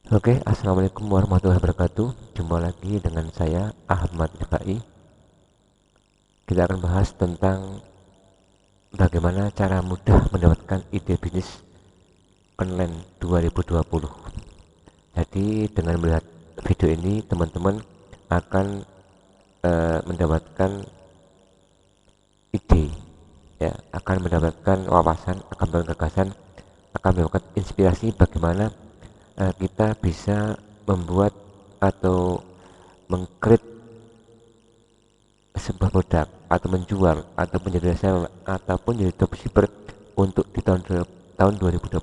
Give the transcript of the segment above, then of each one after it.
Oke, assalamualaikum warahmatullahi wabarakatuh. Jumpa lagi dengan saya Ahmad Rifai. Kita akan bahas tentang bagaimana cara mudah mendapatkan ide bisnis online 2020. Jadi dengan melihat video ini, teman-teman akan mendapatkan ide, ya, akan mendapatkan wawasan, akan mendapatkan gagasan, akan mendapatkan inspirasi bagaimana kita bisa membuat atau mengcreate sebuah produk atau menjual atau menjadi reseller ataupun jadi dropshipper untuk di tahun 2020.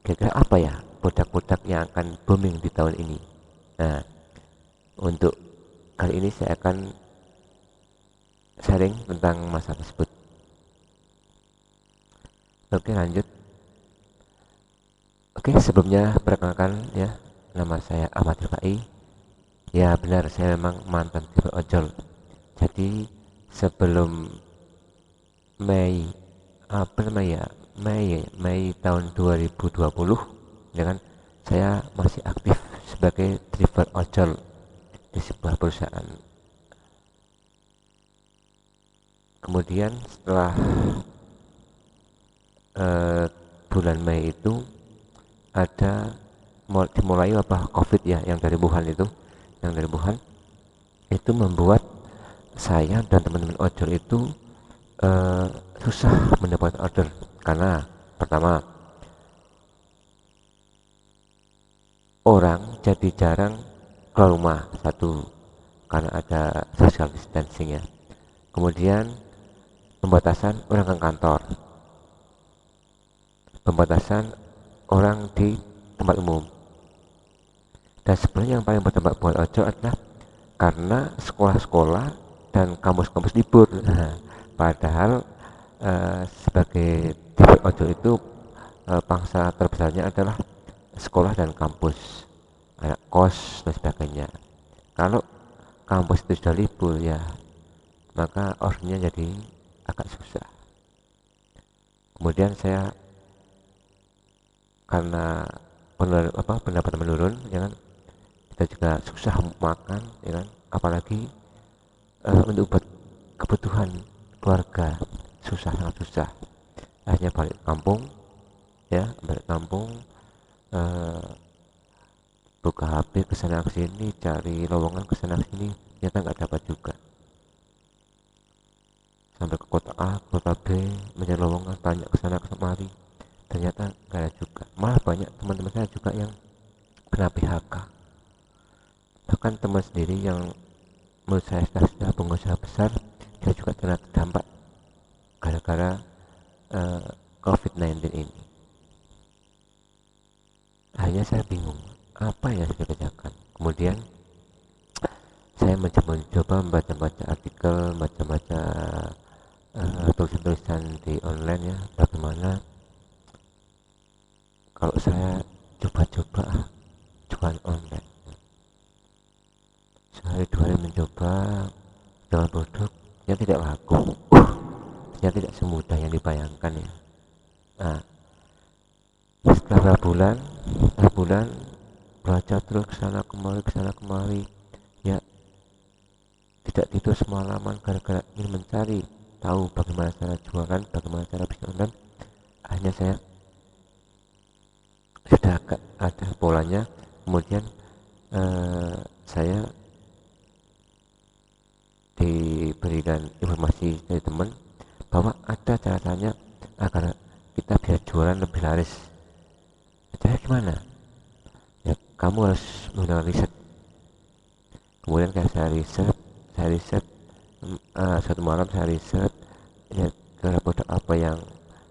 Kira-kira apa ya produk-produk yang akan booming di tahun ini? Nah, untuk kali ini saya akan sharing tentang masalah tersebut. Oke, lanjut. Oke, sebelumnya perkenalkan ya, nama saya Ahmad Rifai. Ya benar, saya memang mantan driver ojol. Jadi sebelum Mei apa namanya ya Mei tahun 2020, ya kan, saya masih aktif sebagai driver ojol di sebuah perusahaan. Kemudian setelah eh, bulan Mei itu ada dimulai wabah COVID ya, yang dari Wuhan itu membuat saya dan teman-teman ojol itu eh, susah mendapatkan order karena pertama, orang jadi jarang keluar rumah, satu, karena ada social distancing ya. Kemudian pembatasan orang ke kantor, pembatasan orang di tempat umum. Dan sebenarnya yang paling berdampak buat ojol adalah karena sekolah-sekolah dan kampus-kampus libur. Nah, padahal sebagai driver ojol itu pangsa terbesarnya adalah sekolah dan kampus, anak kos dan sebagainya. Kalau kampus itu sudah libur ya, maka ordernya jadi agak susah. Kemudian saya, karena pendapatan menurun, ya kan, kita juga susah makan, ya kan, apalagi untuk buat kebutuhan keluarga, susah, sangat susah. Akhirnya balik kampung, ya, balik kampung, eh, buka HP kesana kesini, cari lowongan kesana sini, ternyata nggak dapat juga. Sampai ke kota A, kota B, mencari lowongan, tanya kesana kemari, ternyata nggak ada juga. Malah banyak teman-teman saya juga yang kena PHK. Bahkan teman sendiri yang menurut saya sudah pengusaha besar, dia juga kena terdampak gara-gara eh, COVID-19 ini. Hanya saya bingung apa yang saya kerjakan. Kemudian saya mencoba membaca-baca artikel, baca-baca tulisan-tulisan di online ya, bagaimana kalau saya coba-coba jualan online. Sehari dua hari mencoba dengan produk yang tidak laku, yang tidak semudah yang dibayangkan ya. Nah, setelah bulan baca terus kesana kemari, ya, tidak tidur semalaman gara-gara ingin mencari tahu bagaimana cara jualan, bagaimana cara bisnis online. Hanya saya sudah agak ada polanya. Kemudian saya diberikan informasi dari teman bahwa ada caranya agar kita bisa jualan lebih laris. Caranya gimana? Ya, kamu harus menggunakan riset. Kemudian kayak saya riset, satu malam saya riset, ya, kira produk apa yang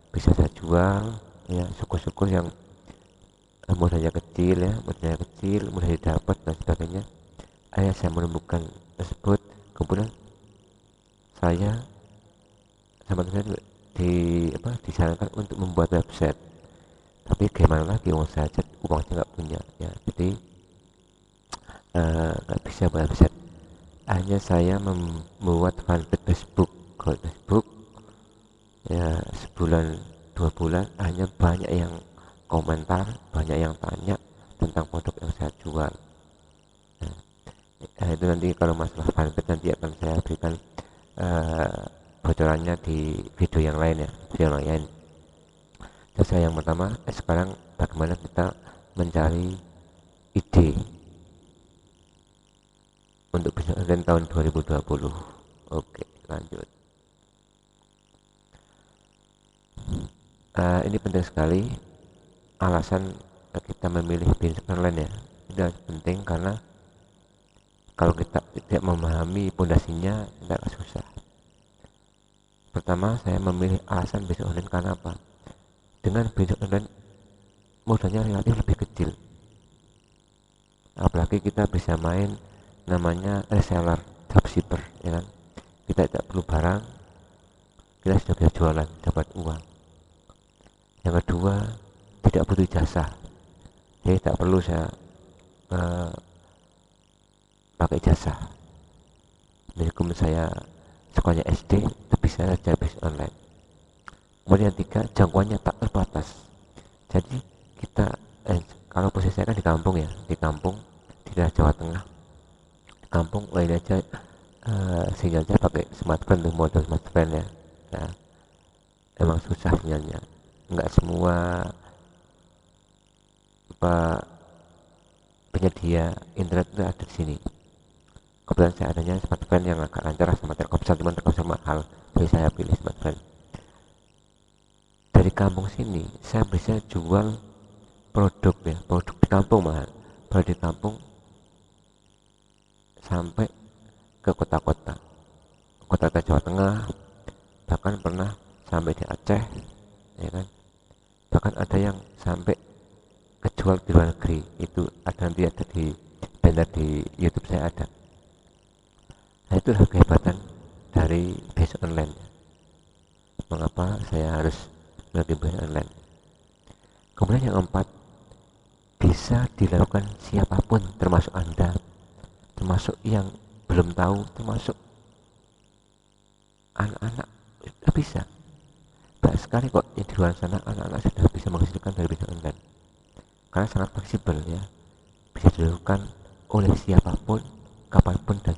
bisa saya jual, ya, syukur-syukur yang modalnya kecil, mudah didapat dan sebagainya. Akhirnya saya menemukan tersebut. Kemudian saya sama teman disarankan untuk membuat website, tapi gimana lagi, uang saya nggak punya ya, jadi nggak bisa buat website. Hanya saya membuat fanpage Facebook. Kalau Facebook ya, sebulan 2 bulan hanya banyak yang komentar, banyak yang tanya tentang produk yang saya jual. Itu nanti kalau masalah fanpage nanti akan saya berikan bocorannya di video yang lain ya, video yang lain. Jasa yang pertama, sekarang bagaimana kita mencari ide untuk bisnis online tahun 2020. Oke, lanjut. Ini penting sekali alasan kita memilih bisnis online ya. Ini penting karena kalau kita tidak memahami pondasinya, kita akan susah. Pertama, saya memilih alasan bisnis online karena apa? Dengan bisnis online modalnya relatif lebih kecil, apalagi kita bisa main namanya reseller, dropshipper, ya kan? Kita tidak perlu barang, kita sudah bisa jualan, dapat uang. Yang kedua, tidak butuh jasa, jadi tak perlu saya pakai jasa. Meskipun saya sekolahnya SD, tapi saya saja bisnis online. Kemudian yang tiga, jangkauannya tak terbatas. Jadi kita kalau posisi saya kan di kampung ya, di kampung di daerah Jawa Tengah. Di kampung lain aja sinyalnya pakai smartphone tuh, model smartphone ya. Nah, emang susah sinyalnya. Enggak semua penyedia internet itu ada di sini. Kebetulan saya adanya smartphone yang agak lancar sama Telkomsel, cuman Telkomsel mahal, jadi saya pilih smartphone. Dari kampung sini saya bisa jual produk ya, produk di kampung mahal, produk di kampung sampai ke kota-kota Jawa Tengah, bahkan pernah sampai di Aceh, ya kan? Bahkan ada yang sampai kejual di luar negeri. Itu ada, nanti ada di banner di YouTube saya ada. Nah, itulah kehebatan dari bisnis online. Mengapa saya harus melakukan bisnis online? Kemudian yang keempat, bisa dilakukan siapapun, termasuk Anda, termasuk yang belum tahu, termasuk anak-anak, sudah bisa. Banyak sekali kok yang di luar sana anak-anak sudah bisa menghasilkan dari bisnis online, karena sangat fleksibel ya, bisa dilakukan oleh siapapun, kapanpun, dan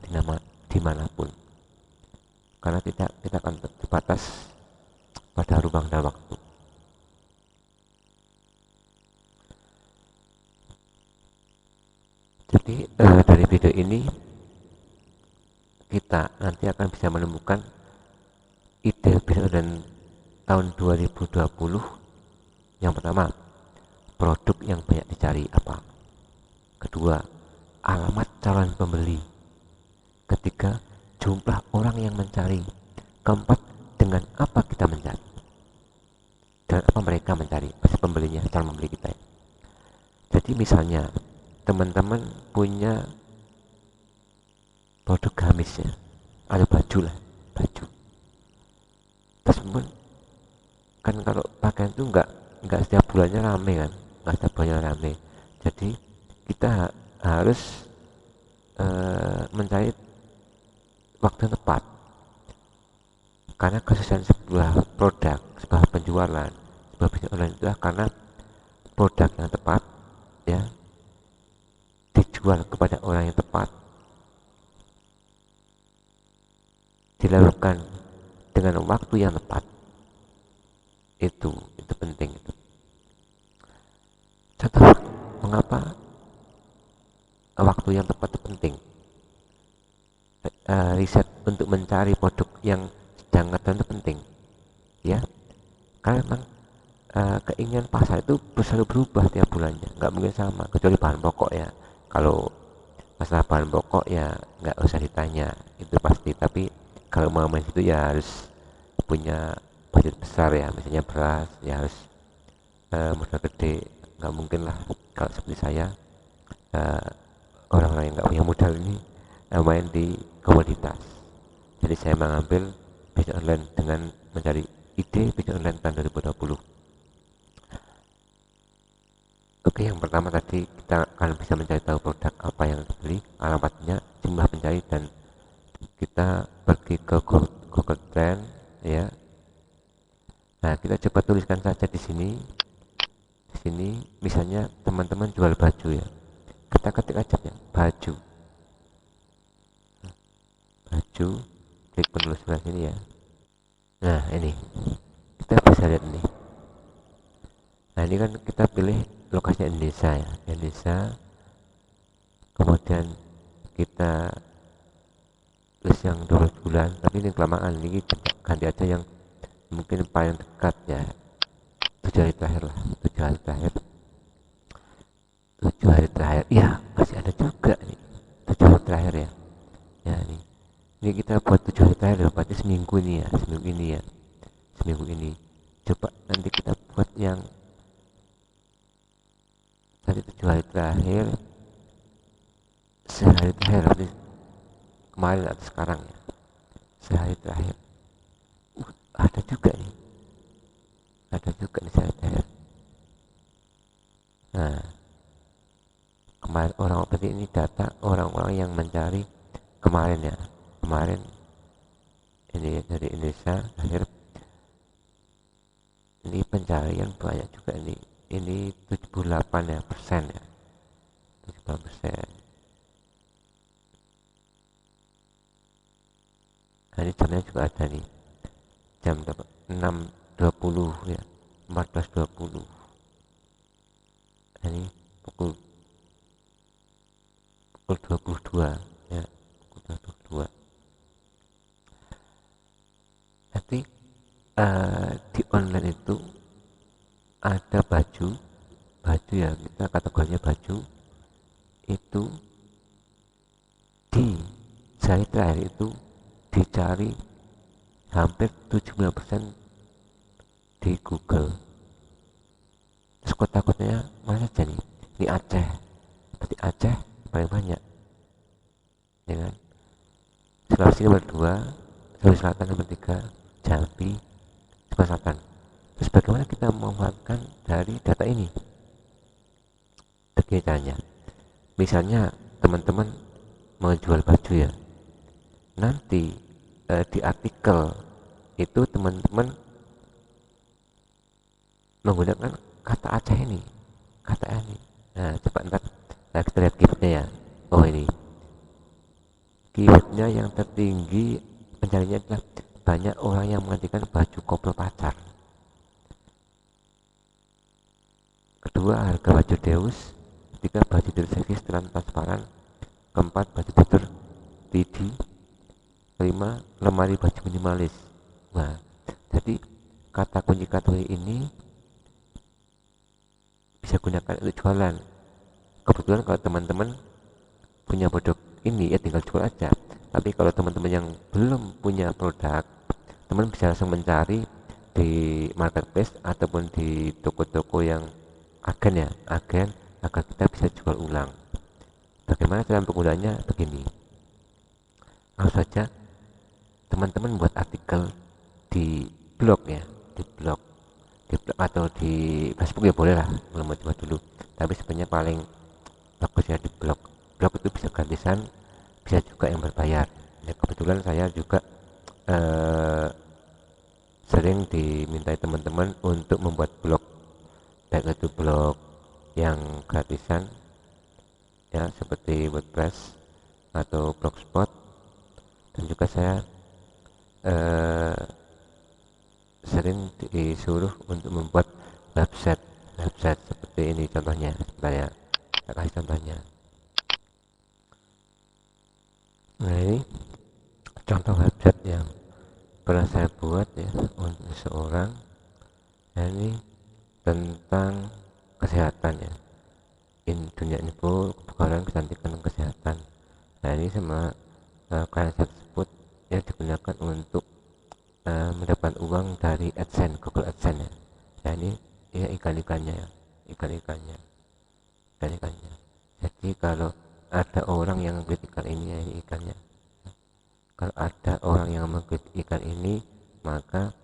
dimanapun, karena tidak kita akan terbatas pada ruang dan waktu. Jadi dari video ini kita nanti akan bisa menemukan ide bisnis dan tahun 2020. Yang pertama, produk yang banyak dicari apa? Kedua, alamat calon pembeli. Ketiga, jumlah orang yang mencari. Keempat, dengan apa kita mencari, dan apa mereka mencari, pasti pembelinya, calon pembeli kita ya. Jadi misalnya teman-teman punya produk gamis ya, ada baju lah, baju. Tersebut kan kalau pakaian itu nggak setiap bulannya rame kan, nggak setiap bulannya rame. Jadi kita harus mencari waktu yang tepat, karena kesusahan sebuah produk, sebuah penjualan, sebuah bisnis online itu karena produk yang tepat ya, dijual kepada orang yang tepat, dilakukan dengan waktu yang tepat. Itu penting itu. Contoh, mengapa waktu yang tepat itu penting? Riset untuk mencari produk yang sedang ngetren itu penting ya, karena memang keinginan pasar itu selalu berubah tiap bulannya, nggak mungkin sama, kecuali bahan pokok ya. Kalau masalah bahan pokok ya nggak usah ditanya, itu pasti. Tapi kalau mau main itu ya harus punya budget besar ya, misalnya beras ya harus modal gede. Nggak mungkin lah kalau seperti saya, orang-orang yang nggak punya modal ini main di komoditas. Jadi saya mengambil bisnis online dengan mencari ide bisnis online tahun 2020. Oke, yang pertama tadi kita akan bisa mencari tahu produk apa yang dibeli, alamatnya, jumlah pencari, dan kita pergi ke Google Trend ya. Nah, kita coba tuliskan saja di sini. Di sini misalnya teman-teman jual baju ya. kita ketik aja ya, baju, klik penulis sebelah sini ya. Nah ini kita bisa lihat nih. Nah ini kan kita pilih lokasinya Indonesia ya, Indonesia. Kemudian kita tulis yang 12 bulan, tapi ini kelamaan, ini ganti aja yang mungkin paling dekat ya, 7 hari terakhir lah, 7 hari terakhir, 7 hari terakhir, ya masih ada juga nih, 7 hari terakhir ya, ya ini kita buat 7 hari terakhir ya, berarti seminggu ini ya, seminggu ini ya, seminggu ini, coba nanti kita buat yang tadi 7 hari terakhir, sehari terakhir, berarti kemarin atau sekarang ya, sehari terakhir, ada juga nih, sehari terakhir. Nah kemarin orang berarti ini data orang-orang yang mencari kemarin ya, kemarin ini dari Indonesia akhir, ini pencarian banyak juga ini 78 ya persen ya, 78%. Nah ini jamnya juga ada nih, jam 6.20 ya, 14.20. Nah, ini pukul 22 ya, pukul 22. Nanti di online itu ada baju ya, kita kategorinya baju itu, di sehari terakhir itu dicari hampir 75% di Google. Terus kota-kotanya mana aja nih, ini Aceh, berarti Aceh paling banyak ya kan, Sulawesi nomor 2, Sulawesi Selatan nomor 3, Jambi, Sumatera Selatan. Terus bagaimana kita memanfaatkan dari data ini? Begini caranya, misalnya teman-teman mau jual baju ya, nanti di artikel itu teman-teman menggunakan kata Aceh ini, kata ini. Nah coba ntar kita lihat keywordnya ya. Oh ini keywordnya yang tertinggi pencariannya adalah banyak orang yang mengantikan baju koplo pacar. Kedua, harga baju Deus. Ketiga, baju tidur seksi setelan transparan. Keempat, baju tidur TD. Kelima, lemari baju minimalis. Nah jadi kata kunci kategori ini bisa gunakan untuk jualan. Kebetulan kalau teman-teman punya produk ini ya tinggal jual aja, tapi kalau teman-teman yang belum punya produk, teman bisa langsung mencari di marketplace ataupun di toko-toko yang agen ya, agen, agar kita bisa jual ulang. Bagaimana cara penggunanya? Begini, langsung saja teman-teman buat artikel di blog ya, di blog atau di Facebook ya boleh lah, belum coba dulu, tapi sebenarnya paling bagusnya di blog. Blog itu bisa gratisan, bisa juga yang berbayar ya. Kebetulan saya juga sering dimintai teman-teman untuk membuat blog, baik itu blog yang gratisan ya seperti WordPress atau Blogspot, dan juga saya sering disuruh untuk membuat website seperti ini contohnya. Saya kasih contohnya. Nah ini contoh website yang pernah saya buat ya untuk seseorang. Nah ini tentang kesehatan ya, dunia info kebugaran, kecantikan, dan kesehatan. Nah ini sama klien tersebut ya digunakan untuk mendapatkan uang dari AdSense, Google AdSense ya. Nah ini ya ikan-ikannya ya, ikan-ikannya. Jadi kalau ada orang yang mengklik ikan ini ya, ini ikannya. Kalau ada orang yang mengklik ikan ini, maka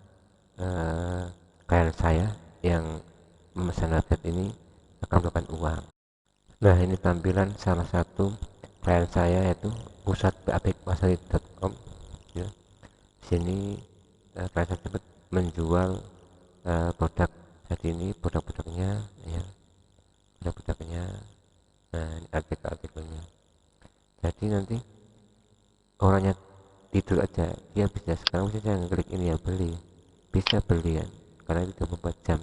klien saya yang memesan website ini akan mendapatkan uang. Nah ini tampilan salah satu klien saya, yaitu pusatpabikpasari.com ya. Sini klien tersebut menjual produk. Jadi ini produk-produknya ya, produk-produknya Nah, ini artikelnya. Jadi nanti orangnya tidur aja, dia bisa sekarang bisa ngeklik ini ya, beli, bisa beli ya, karena itu 24 jam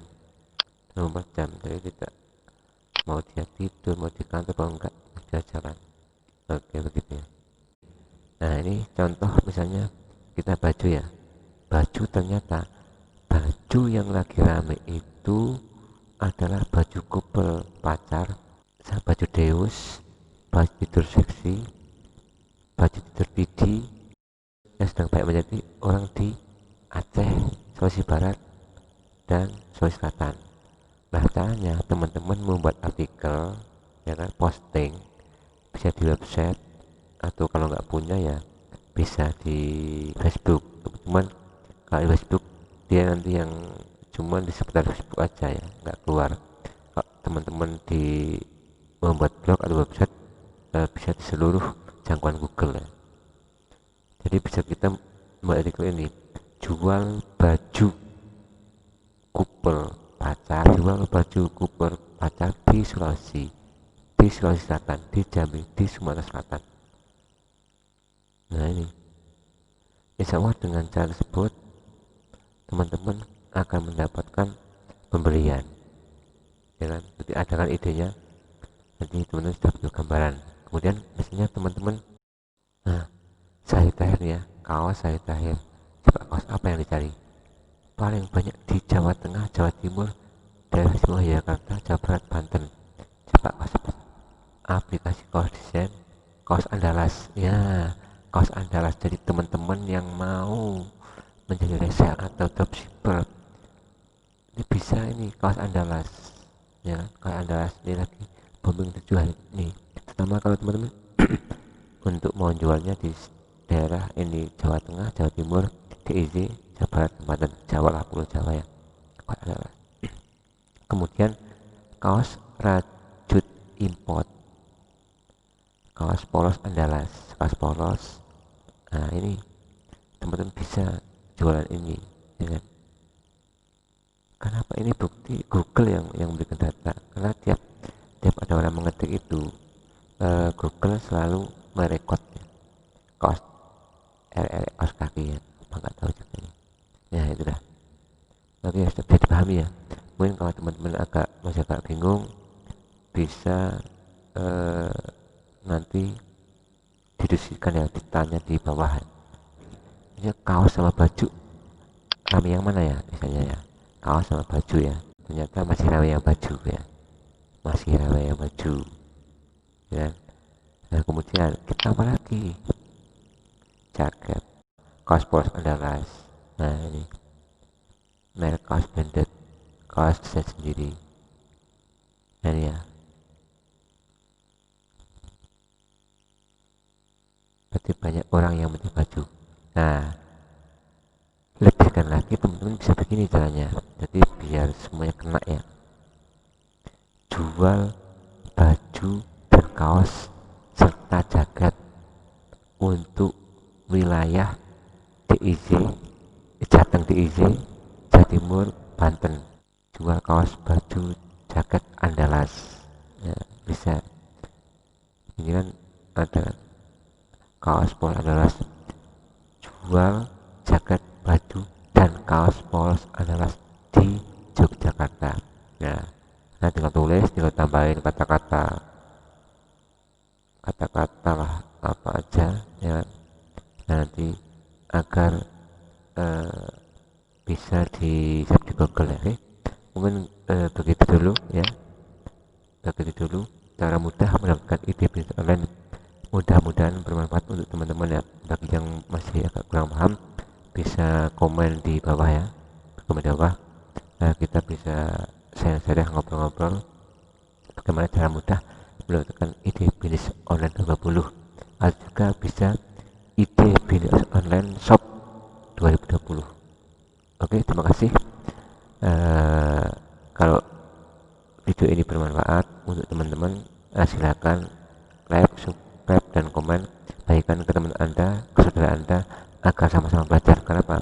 24 jam, jadi tidak mau dia tidur, mau di kantor kalau enggak bisa jalan. Oke, begitu ya. Nah, ini contoh misalnya kita baju ya, baju ternyata baju yang lagi rame itu adalah baju couple pacar, baju deus, baju tidur seksi, baju tidur pidi yang sedang banyak menjadi orang di Aceh, Sulawesi Barat, dan Sulawesi Selatan. Nah, caranya teman-teman membuat artikel, ya kan, posting, bisa di website atau kalau nggak punya ya bisa di Facebook. Cuman kalau di Facebook dia nanti yang cuman di seputar Facebook aja ya, nggak keluar. Kalau teman-teman di membuat blog atau website bisa di seluruh jangkauan Google ya. Jadi bisa kita membuat artikel ini, jual baju couple pacar, jual baju couple pacar di Sulawesi Selatan, di Jambi, di Sumatera Selatan. Nah, ini insya Allah dengan cara tersebut teman-teman akan mendapatkan pembelian, ya kan. Jadi ada kan idenya, nanti teman-teman sudah punya gambaran. Kemudian biasanya teman-teman, nah, saya terakhir ya, kaos saya terakhir, coba kaos apa yang dicari paling banyak di Jawa Tengah, Jawa Timur, daerah Istimewa Yogyakarta, Jawa Barat, Banten. Coba kaos apa? Aplikasi kaos desain, kaos andalas ya, kaos andalas. Jadi teman-teman yang mau menjadi reseller atau dropshipper ini bisa, ini kaos andalas ya, kaos andalas ini lagi booming terjual nih, terutama kalau teman-teman untuk mau jualnya di daerah ini Jawa Tengah, Jawa Timur, DIY, Jawa Barat, Banten, Jawa lah, Pulau Jawa ya. Kemudian kaos rajut import, kaos polos andalas, kaos polos. Nah, ini teman-teman bisa jualan ini, ya kan? Kenapa ini bukti Google yang memberikan data? Karena tiap ada orang mengetik itu, Google selalu merekod ya, kaos kaos kaki ya, apa nggak tahu juga ya. Ya itu dah. Oke, sudah bisa dipahami ya. Mungkin kalau teman-teman masih agak bingung, bisa nanti didiskusikan ya, ditanya di bawah. Ini kaos sama baju rame yang mana ya, misalnya ya, kaos sama baju ya. Ternyata masih rame yang baju ya, masih rame yang baju ya. Nah, kemudian kita apa lagi, jaket, kaos polos andalas. Nah, ini merek kaos branded, kaos desain sendiri. Nah, ini ya, berarti banyak orang yang beli baju. Nah, lebihkan lagi teman-teman bisa begini caranya, jadi biar semuanya kena ya, jual baju dan kaos serta jaket untuk wilayah DIY, Jateng DIY, Jawa Timur, Banten. Jual kaos, baju, jaket andalas ya, bisa. Ini kan ada kaos polos andalas, jual jaket, baju, dan kaos polos andalas di Yogyakarta. Nah, tinggal tulis, tinggal tambahin kata-kata lah apa aja ya, nanti agar bisa di search di Google ya. Oke, mungkin begitu dulu ya, begitu dulu cara mudah mendapatkan ide bisnis online. Mudah-mudahan bermanfaat untuk teman-teman ya. Bagi yang masih agak kurang paham, bisa komen di bawah ya, komen di bawah. Nah, kita bisa sharing ngobrol-ngobrol bagaimana cara mudah mendapatkan ide bisnis online 2020, atau juga bisa ide bisnis online shop 2020. Oke, terima kasih. Kalau video ini bermanfaat untuk teman-teman, silakan like, subscribe, dan komen, bagikan ke teman Anda, ke saudara Anda, agar sama-sama belajar. Karena Pak,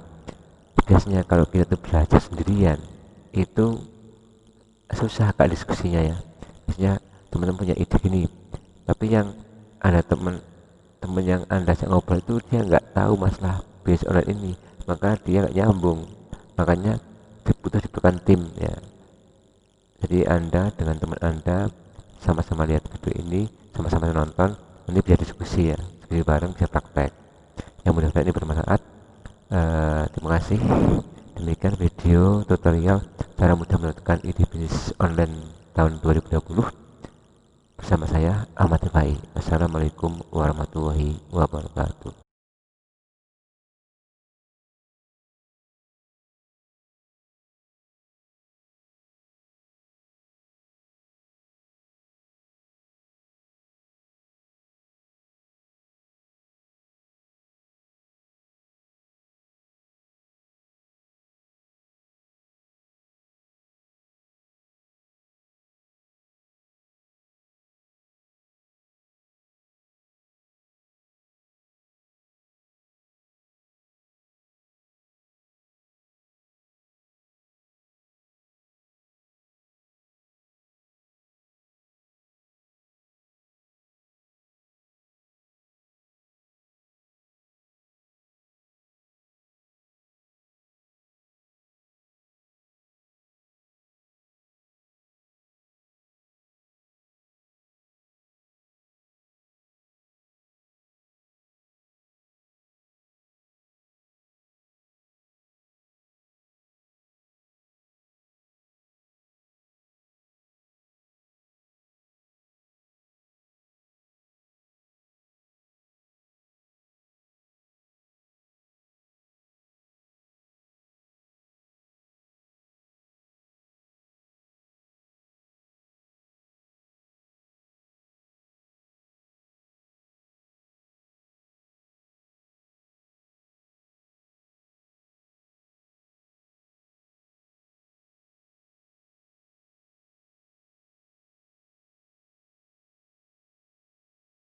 biasanya kalau kita tuh belajar sendirian itu susah kak diskusinya ya. Biasanya teman-teman punya ide gini, tapi yang ada temen yang anda ajak ngobrol itu dia nggak tahu masalah bisnis online ini, maka dia nggak nyambung. Makanya butuh dibutuhkan tim ya. Jadi anda dengan teman anda sama-sama lihat video ini, sama-sama nonton, nanti bisa diskusi ya, diskusi bareng, bisa praktek. Yang mudah-mudahan ini bermanfaat. Terima kasih. Demikian video tutorial cara mudah menentukan ide bisnis online tahun 2020 bersama saya Ahmad Rifai. Assalamualaikum warahmatullahi wabarakatuh.